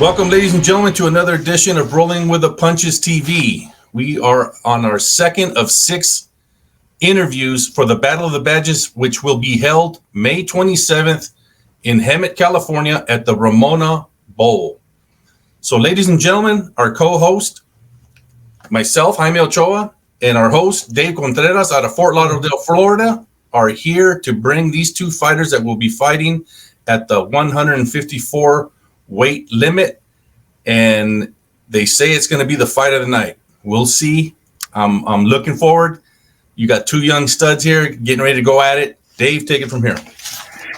Welcome, ladies and gentlemen, to another edition of Rolling with the Punches TV. We are on our second of 6 interviews for the Battle of the Badges, which will be held May 27th in Hemet, California at the Ramona Bowl. So, ladies and gentlemen, our co-host, myself, Jaime Ochoa, and our host, Dave Contreras, out of Fort Lauderdale, Florida, are here to bring these two fighters that will be fighting at the 154 weight limit, and they say it's going to be the fight of the night. We'll see. I'm looking forward. You got two young studs here getting ready to go at it. Dave, take it from here.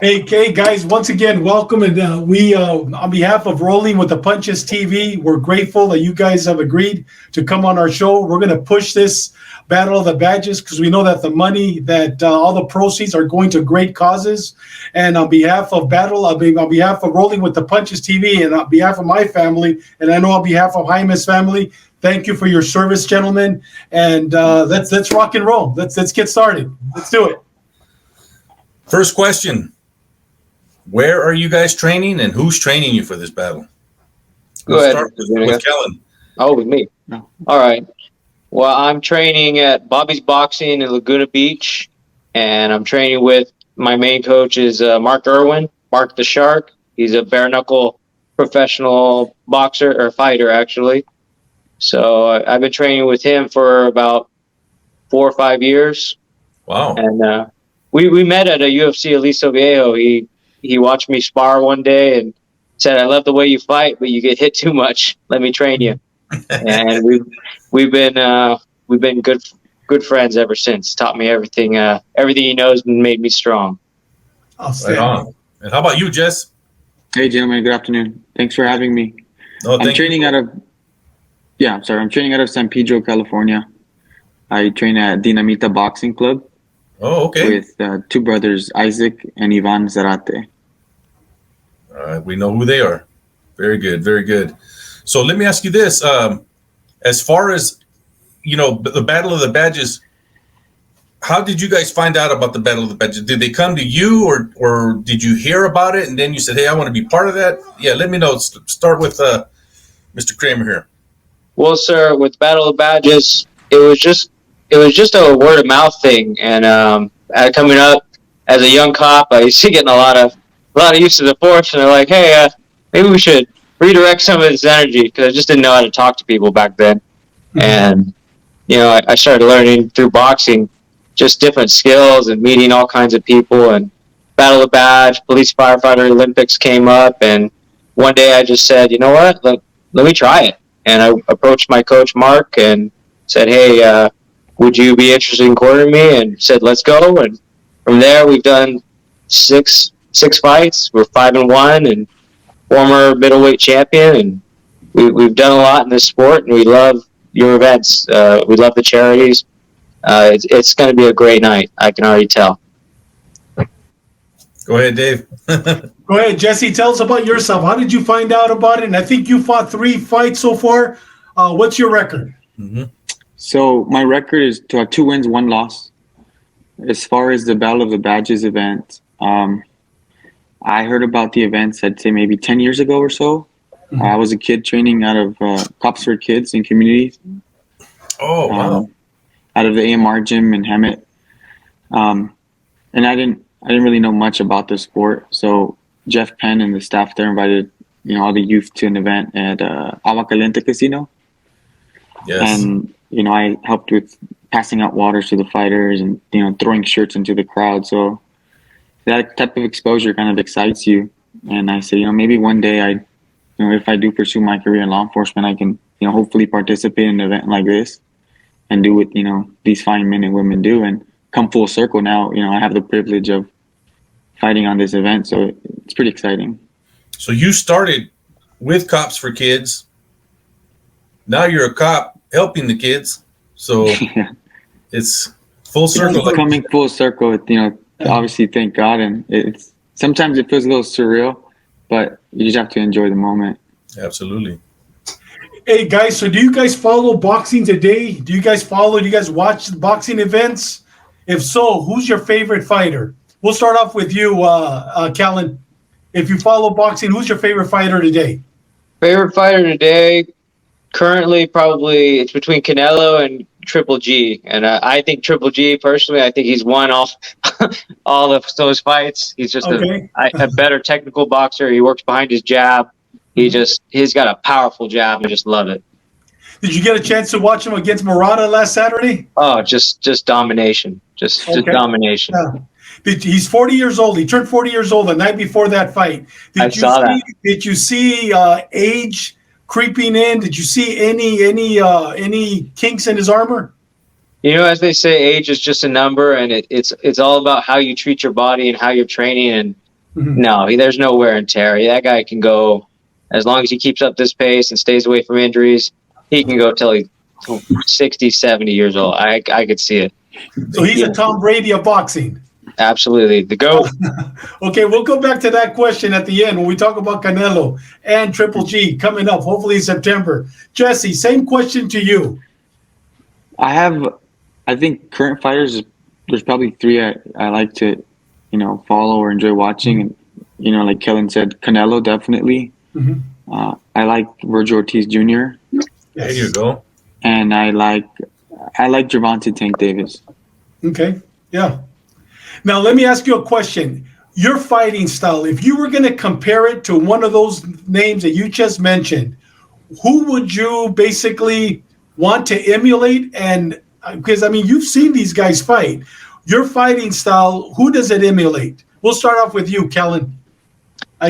Hey, guys, once again, welcome. And we, on behalf of Rolling with the Punches TV, we're grateful that you guys have agreed to come on our show. We're going to push this Battle of the Badges because we know that the money, that all the proceeds are going to great causes. And on behalf of on behalf of Rolling with the Punches TV, and on behalf of my family, and I know on behalf of Jaime's family, thank you for your service, gentlemen. And let's rock and roll. Let's get started. Let's do it. First question. Where are you guys training, and who's training you for this battle? Go ahead. Start with Kellen. Oh, with me. No. All right. Well, I'm training at Bobby's Boxing in Laguna Beach, and I'm training with my main coach is Mark Irwin, Mark the Shark. He's a bare knuckle professional boxer or fighter, actually. So I've been training with him for about 4 or 5 years. Wow. And we met at a UFC Aliso Viejo. He watched me spar one day and said, "I love the way you fight, but you get hit too much. Let me train you." And we've been good friends ever since. Taught me everything he knows and made me strong. Right on. And how about you, Jess? Hey, gentlemen. Good afternoon. Thanks for having me. I'm training out of San Pedro, California. I train at Dinamita Boxing Club. Oh, okay. With two brothers, Isaac and Ivan Zarate. All right, we know who they are. Very good, very good. So let me ask you this: as far as the Battle of the Badges, how did you guys find out about the Battle of the Badges? Did they come to you, or did you hear about it and then you said, "Hey, I want to be part of that"? Yeah, let me know. Start with Mr. Kramer here. Well, sir, with Battle of the Badges, it was just a word of mouth thing, and coming up as a young cop, I used to get a lot of use of the force, and they're like, "Hey, maybe we should redirect some of this energy," because I just didn't know how to talk to people back then. And I started learning through boxing just different skills and meeting all kinds of people. And Battle of the Badge, Police Firefighter Olympics came up, and one day I just said, "You know what? Let me try it." And I approached my coach Mark and said, "Hey, would you be interested in cornering me?" And said, "Let's go." And from there, we've done six fights. We're 5-1 and former middleweight champion. And we've done a lot in this sport, and we love your events. We love the charities. It's going to be a great night. I can already tell. Go ahead, Dave. Go ahead, Jesse. Tell us about yourself. How did you find out about it? And I think you fought 3 fights so far. What's your record? Mm-hmm. So my record is to have 2 wins, 1 loss. As far as the Battle of the Badges event, I heard about the events, I'd say maybe 10 years ago or so. Mm-hmm. I was a kid training out of Cops for Kids in communities. Oh, wow. Out of the AMR gym in Hemet. And I didn't really know much about the sport. So Jeff Penn and the staff there invited, all the youth to an event at Agua Caliente Casino. Yes. And, I helped with passing out waters to the fighters and, throwing shirts into the crowd. So that type of exposure kind of excites you. And I say, maybe one day if I do pursue my career in law enforcement, I can, hopefully participate in an event like this and do what, these fine men and women do and come full circle now. I have the privilege of fighting on this event. So it's pretty exciting. So you started with Cops for Kids. Now you're a cop helping the kids. So yeah. It's full circle. It's coming full circle, obviously thank God. And it's sometimes it feels a little surreal, but you just have to enjoy the moment. Absolutely. Hey, guys, so do you guys follow boxing today? Do you guys watch the boxing events? If so, who's your favorite fighter? We'll start off with you, Kellen. If you follow boxing, who's your favorite fighter today? Favorite fighter today, currently probably it's between Canelo and Triple G, and I think Triple G personally, I think he's won all of those fights. He's just Okay. a better technical boxer. He works behind his jab. He's got a powerful jab. I just love it. Did you get a chance to watch him against Murata last Saturday? Oh, just domination, just domination. Yeah. He's 40 years old. He turned 40 years old the night before that fight. Did you see age creeping in? Did you see any kinks in his armor? You know, as they say, age is just a number, and it's all about how you treat your body and how you're training. And no, there's no wear and tear. That guy can go, as long as he keeps up this pace and stays away from injuries, he can go till he's 60, 70 years old. I could see it. So he's a Tom Brady of boxing. Absolutely. The GOAT. Okay, we'll go back to that question at the end when we talk about Canelo and Triple G coming up, hopefully in September. Jesse, same question to you. I think current fighters, there's probably three I like to, follow or enjoy watching. And, like Kellen said, Canelo definitely. I like Virgil Ortiz Jr. There you go. And I like Gervonta Tank Davis. Okay, yeah. Now, let me ask you a question. Your fighting style, if you were going to compare it to one of those names that you just mentioned, who would you basically want to emulate? And because, you've seen these guys fight. Your fighting style, who does it emulate? We'll start off with you, Kellen.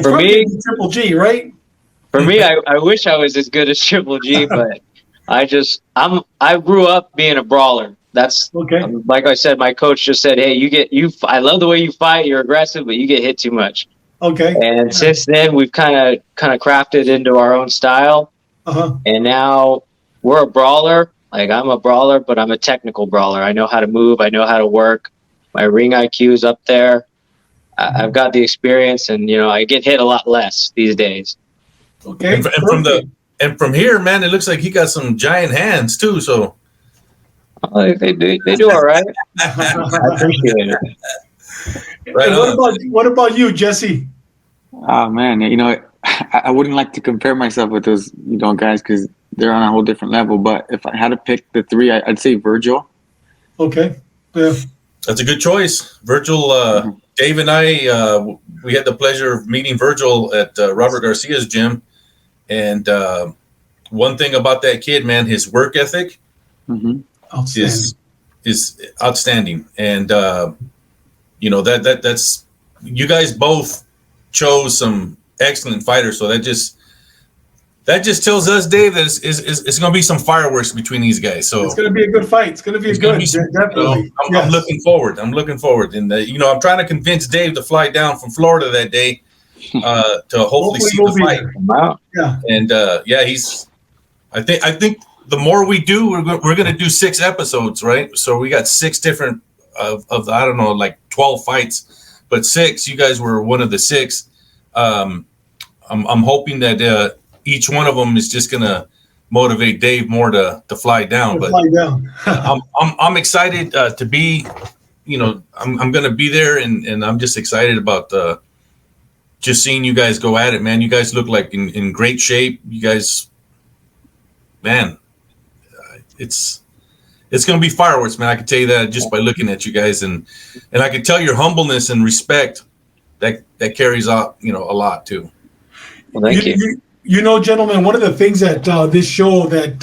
For me, Triple G, right? For me, I wish I was as good as Triple G, but I grew up being a brawler. That's okay. Like I said, my coach just said, "Hey, I love the way you fight. You're aggressive, but you get hit too much." Okay. And since then, we've kind of crafted into our own style. And now we're a brawler. Like, I'm a brawler, but I'm a technical brawler. I know how to move. I know how to work. My ring IQ is up there. I've got the experience, and I get hit a lot less these days. Okay. And from here, man, it looks like he got some giant hands too. So. They do all right. I appreciate it. Right. What about you, Jesse? Oh man, I wouldn't like to compare myself with those guys because they're on a whole different level. But if I had to pick the three, I'd say Virgil. Okay. Yeah. That's a good choice, Virgil. Dave and I, we had the pleasure of meeting Virgil at Robert Garcia's gym, and one thing about that kid, man, his work ethic. Is outstanding, and that's you guys both chose some excellent fighters, so that just tells us, Dave, that it's going to be some fireworks between these guys. So it's going to be a good fight. It's going to be definitely. I'm looking forward. And I'm trying to convince Dave to fly down from Florida that day to hopefully see the fight. Wow. Yeah, and I think. The more we do, we're going to do 6 episodes, right? So we got 6 different of I don't know, like 12 fights, but 6. You guys were one of the 6. I'm hoping that each one of them is just going to motivate Dave more to fly down. I'm excited to be. I'm going to be there, and I'm just excited about just seeing you guys go at it, man. You guys look like in great shape. You guys, man. It's going to be fireworks, man. I can tell you that just by looking at you guys, and I can tell your humbleness and respect that carries out, a lot too. Well, thank you. Gentlemen, one of the things that this show that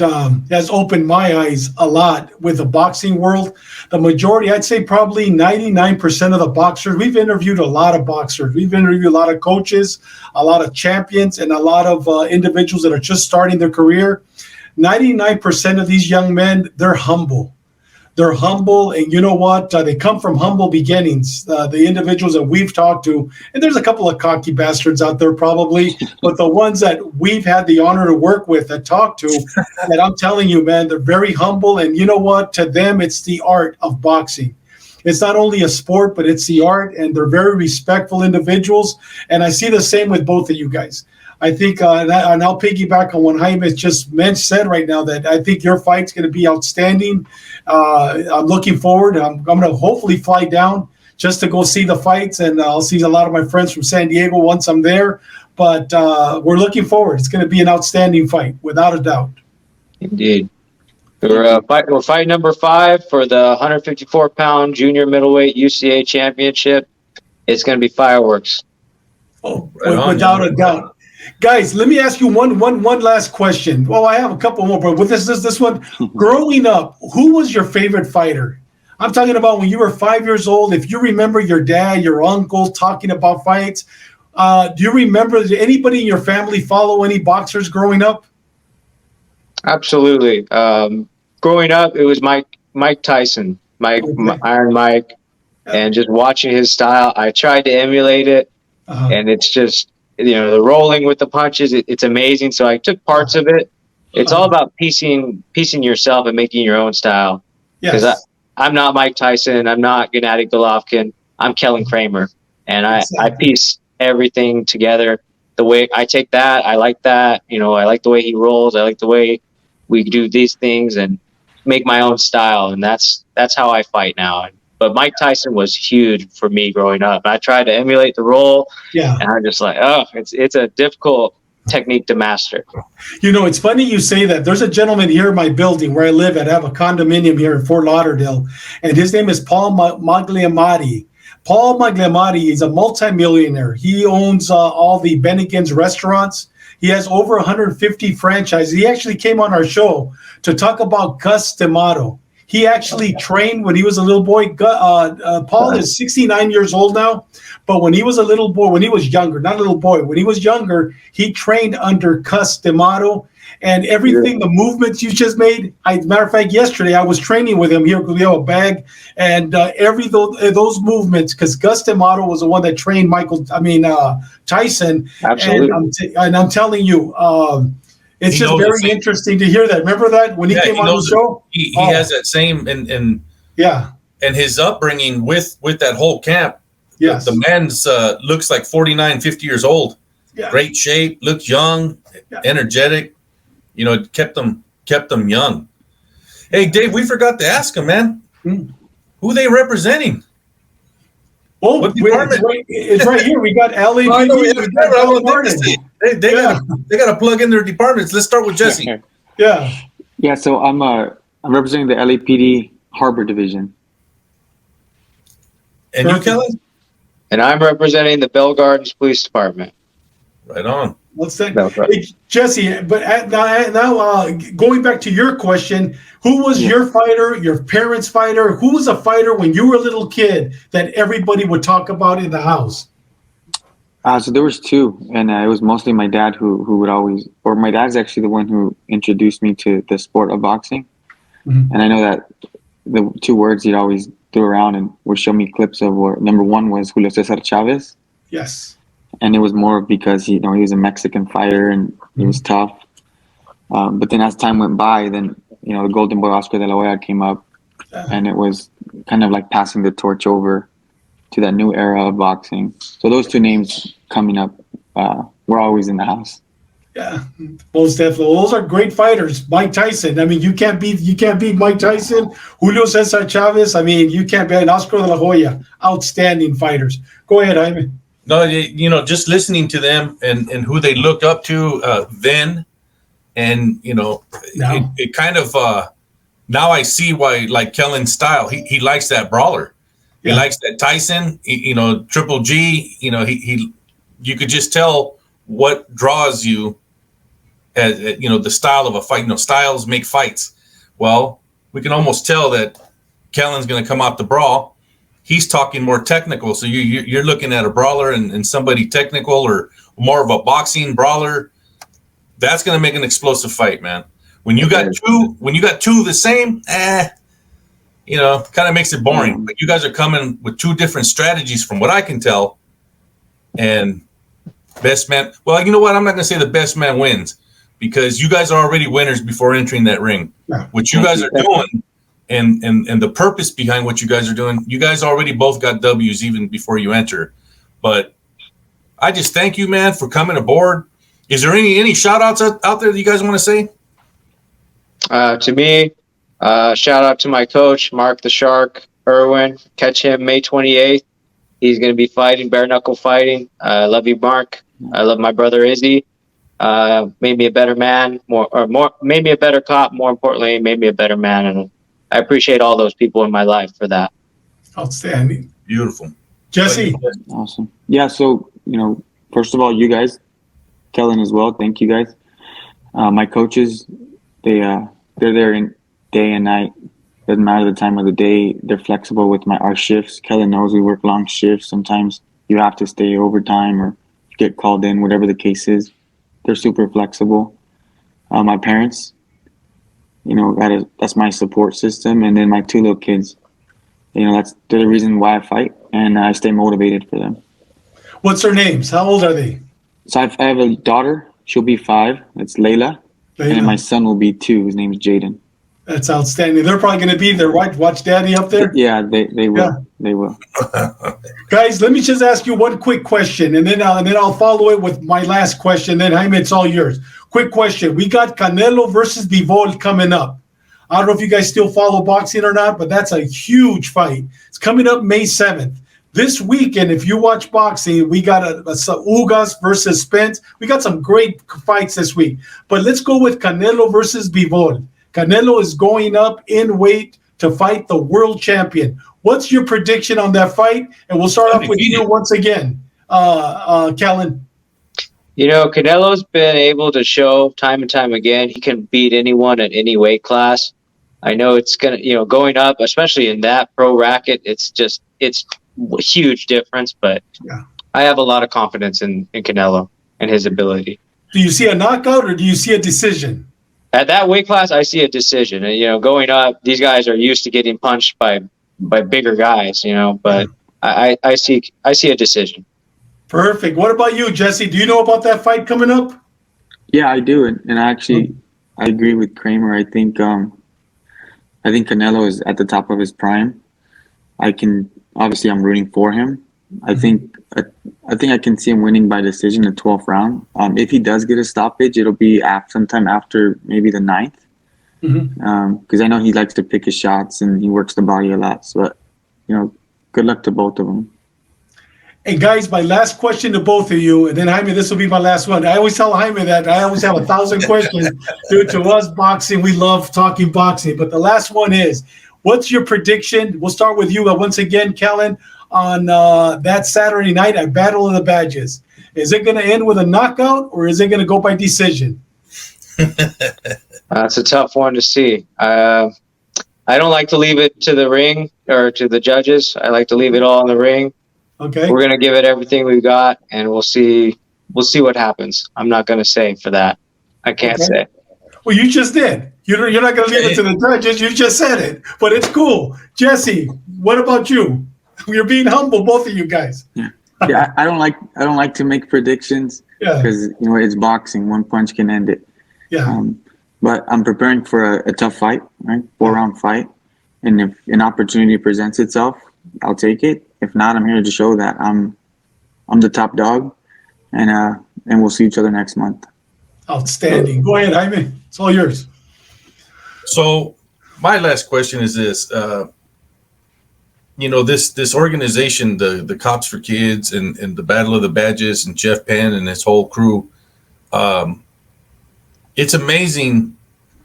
has opened my eyes a lot with the boxing world, the majority, I'd say probably 99% of the boxers, we've interviewed a lot of boxers. We've interviewed a lot of coaches, a lot of champions, and a lot of individuals that are just starting their career. 99% of these young men, they're humble. They're humble, and you know what? They come from humble beginnings. The individuals that we've talked to, and there's a couple of cocky bastards out there probably, but the ones that we've had the honor to work with and talk to, that I'm telling you, man, they're very humble. And you know what? To them, it's the art of boxing. It's not only a sport, but it's the art, and they're very respectful individuals. And I see the same with both of you guys. I think, and I'll piggyback on what Jaime just said right now, that I think your fight's going to be outstanding. I'm looking forward. I'm going to hopefully fly down just to go see the fights, and I'll see a lot of my friends from San Diego once I'm there. But we're looking forward. It's going to be an outstanding fight, without a doubt. Indeed. We're fight number 5 for the 154-pound junior middleweight UCA championship. It's going to be fireworks. Oh, without a doubt. Guys, let me ask you one last question. Well, I have a couple more, but with this one, growing up, who was your favorite fighter? I'm talking about when you were 5 years old. If you remember your dad, your uncle talking about fights, do you remember, did anybody in your family follow any boxers growing up? Absolutely. Growing up, it was Mike Tyson, Iron Mike, and just watching his style. I tried to emulate it, and it's just, the rolling with the punches. It's amazing. So I took parts of it. It's all about piecing yourself and making your own style. Because I'm not Mike Tyson. I'm not Gennady Golovkin. I'm Kellen Kramer, and I piece everything together. The way I take that, I like that. I like the way he rolls. I like the way we do these things and make my own style, and that's how I fight now. But Mike Tyson was huge for me growing up. I tried to emulate the role, and I'm just like, it's a difficult technique to master. It's funny you say that. There's a gentleman here in my building where I live at. I have a condominium here in Fort Lauderdale, and his name is Paul Magliamati. Paul Magliamati is a multimillionaire. He owns all the Bennigan's restaurants. He has over 150 franchises. He actually came on our show to talk about Gus D'Amato. He actually trained when he was a little boy. Paul is 69 years old now, but when he was a little boy, when he was younger, not a little boy, when he was younger, he trained under Gus D'Amato. And everything, the movements you just made, matter of fact, yesterday I was training with him here because we have a bag, and those movements, because Gus D'Amato was the one that trained Tyson. Absolutely. And I'm telling you, it's just very interesting to hear that. Remember that when he came on the show? He has that same and his upbringing with that whole camp. Yes. The man's looks like 49, 50 years old. Yeah. Great shape, looks young, energetic. It kept them young. Hey, Dave, we forgot to ask him, man. Who they representing? Oh, it's right here. We got LAPD. They got to plug in their departments. Let's start with Jesse. Yeah. So I'm representing the LAPD Harbor Division. And you, Kellen? And I'm representing the Bell Gardens Police Department. Right on. Let's say, hey, Jesse. But now, going back to your question, who was your fighter? Your parents' fighter? Who was a fighter when you were a little kid that everybody would talk about in the house? So there was two, and it was mostly my dad who would always, or my dad's actually the one who introduced me to the sport of boxing. Mm-hmm. And I know that the two words he'd always throw around and would show me clips of where number one was Julio Cesar Chavez. Yes. And it was more because he was a Mexican fighter and he was tough. But then as time went by, then the Golden Boy Oscar de la Hoya came up, and it was kind of like passing the torch over to that new era of boxing. So those two names coming up were always in the house. Yeah, most definitely. Those are great fighters. Mike Tyson. I mean, you can't beat Mike Tyson. Julio Cesar Chavez. I mean, you can't beat Oscar de la Hoya. Outstanding fighters. Go ahead, Ivan. No, just listening to them and who they looked up to then, and it kind of now I see why, like Kellen's style. He likes that brawler. He likes that Tyson. Triple G. He you could just tell what draws you. As the style of a fight. Styles make fights. Well, we can almost tell that Kellen's going to come out the brawl. He's talking more technical, so you're looking at a brawler and somebody technical or more of a boxing brawler. That's going to make an explosive fight, man. When you got two the same, kind of makes it boring. But you guys are coming with two different strategies, from what I can tell. And best man. Well, you know what? I'm not going to say the best man wins, because you guys are already winners before entering that ring. Yeah. What you guys are doing. And the purpose behind what you guys are doing, you guys already both got W's even before you enter. But I just thank you, man, for coming aboard. Is there any shout outs out there that you guys want to say? To me, shout out to my coach, Mark the Shark Irwin. Catch him May 28th He's going to be fighting, bare knuckle fighting. I love you, Mark. I love my brother Izzy. Made me a better man, made me a better cop. More importantly, made me a better man, and I appreciate all those people in my life for that. Outstanding. Beautiful. Jesse. Awesome. Yeah. So, first of all, you guys, Kellen as well. Thank you guys. My coaches, they're there in day and night. Doesn't matter the time of the day. They're flexible with our shifts. Kellen knows we work long shifts. Sometimes you have to stay overtime or get called in, whatever the case is. They're super flexible. My parents, that's my support system. And then my two little kids, they're the reason why I fight, and I stay motivated for them. What's their names? How old are they? So I have a daughter. She'll be 5. It's Layla. And then my son will be 2. His name's Jaden. That's outstanding. They're probably going to be there, right? Watch Daddy up there. Yeah, they will. Yeah. They will. Guys, let me just ask you one quick question, and then I'll follow it with my last question. Then Jaime, it's all yours. Quick question: we got Canelo versus Bivol coming up. I don't know if you guys still follow boxing or not, but that's a huge fight. It's coming up May 7th. This weekend, if you watch boxing, we got a Ugas versus Spence. We got some great fights this week. But let's go with Canelo versus Bivol. Canelo is going up in weight to fight the world champion. What's your prediction on that fight? And we'll start off with you once again, Kellen. Canelo's been able to show time and time again he can beat anyone at any weight class. I know it's going to, going up, especially in that pro racket, it's a huge difference. But yeah. I have a lot of confidence in Canelo and his ability. Do you see a knockout or do you see a decision? At that weight class, I see a decision. And, going up, these guys are used to getting punched by bigger guys, but I see a decision. Perfect. What about you, Jesse? Do you know about that fight coming up? Yeah, I do. And I agree with Kramer. I think Canelo is at the top of his prime. Obviously I'm rooting for him. I think I can see him winning by decision in the 12th round. If he does get a stoppage, it'll be sometime after maybe the 9th. Because I know he likes to pick his shots and he works the body a lot. So, good luck to both of them. And guys, my last question to both of you, and then Jaime, this will be my last one. I always tell Jaime that I always have 1,000 questions due to us boxing. We love talking boxing. But the last one is, what's your prediction? We'll start with you once again, Kellen, on that Saturday night at Battle of the Badges. Is it going to end with a knockout or is it going to go by decision? That's a tough one to see. I don't like to leave it to the ring or to the judges. I like to leave it all in the ring. Okay. We're going to give it everything we've got, and we'll see what happens. I'm not going to say for that. I can't say. Well, you just did. You're not going to leave it to the judges. You just said it, but it's cool. Jesse, what about you? You're being humble, both of you guys. Yeah, I don't like to make predictions because it's boxing. One punch can end it. Yeah. But I'm preparing for a tough fight, right? 4-round fight, and if an opportunity presents itself, I'll take it. If not, I'm here to show that I'm the top dog, and we'll see each other next month. Outstanding. Go ahead, Jaime. It's all yours. So my last question is this. This organization, the Cops for Kids and the Battle of the Badges and Jeff Penn and his whole crew, it's amazing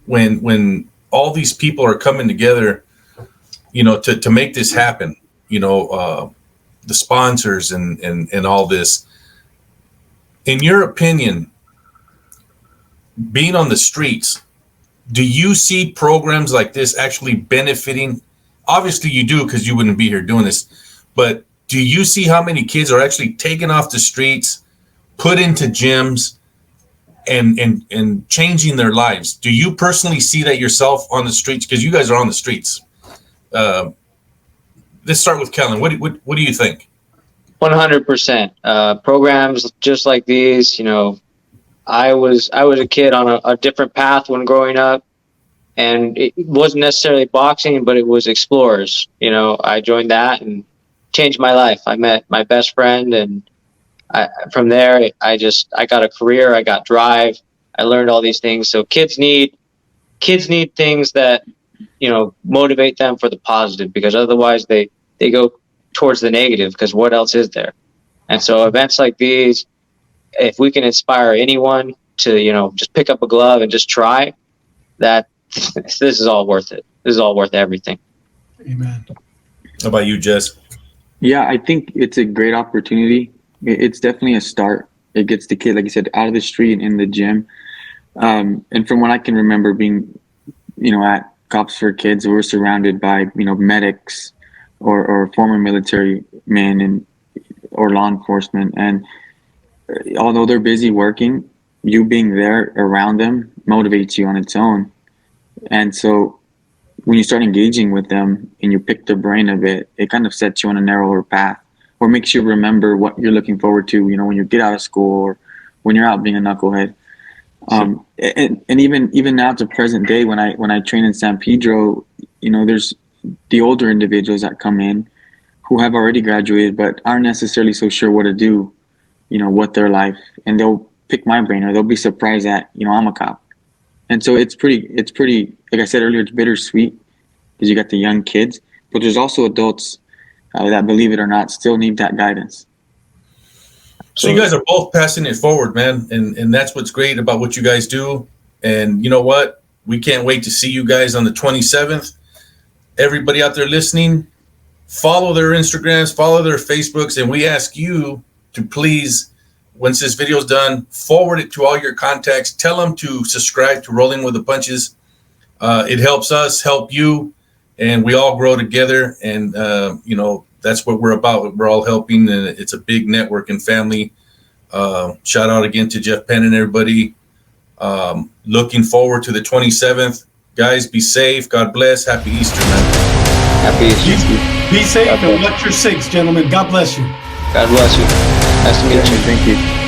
when all these people are coming together, to make this happen, the sponsors and all this. In your opinion, being on the streets, do you see programs like this actually benefiting? Obviously you do, because you wouldn't be here doing this, but do you see how many kids are actually taken off the streets, put into gyms, and changing their lives? Do you personally see that yourself on the streets? Because you guys are on the streets. Let's start with Kellen. What do you think? 100%. Programs just like these, I was a kid on a different path when growing up, and it wasn't necessarily boxing, but it was Explorers. I joined that and changed my life. I met my best friend, and from there, I got a career. I got drive. I learned all these things. So kids need things that motivate them for the positive, because otherwise they go towards the negative, because what else is there? And so events like these, if we can inspire anyone to, just pick up a glove and just try that, this is all worth it. This is all worth everything. Amen. How about you, Jess? Yeah, I think it's a great opportunity. It's definitely a start. It gets the kid, like you said, out of the street in the gym. And from what I can remember being, at Cops for Kids, we're surrounded by, medics or former military men or law enforcement. And although they're busy working, you being there around them motivates you on its own. And so when you start engaging with them and you pick their brain a bit, it kind of sets you on a narrower path, or makes you remember what you're looking forward to, when you get out of school or when you're out being a knucklehead. And even now to present day, when I train in San Pedro, there's the older individuals that come in who have already graduated but aren't necessarily so sure what to do, with their life, and they'll pick my brain, or they'll be surprised that I'm a cop. And so it's pretty, like I said earlier, it's bittersweet because you got the young kids, but there's also adults that, believe it or not, still need that guidance. So you guys are both passing it forward, man. And that's what's great about what you guys do. And you know what? We can't wait to see you guys on the 27th. Everybody out there listening, follow their Instagrams, follow their Facebooks, and we ask you to please, once this video is done, forward it to all your contacts. Tell them to subscribe to Rolling with the Punches. It helps us help you, and we all grow together. And, that's what we're about. We're all helping, and it's a big network and family. Shout out again to Jeff Penn and everybody. Looking forward to the 27th. Guys, be safe. God bless. Happy Easter, man. Happy Easter. Be safe and watch your six, gentlemen. God bless you. God bless you. Nice to meet you. Thank you.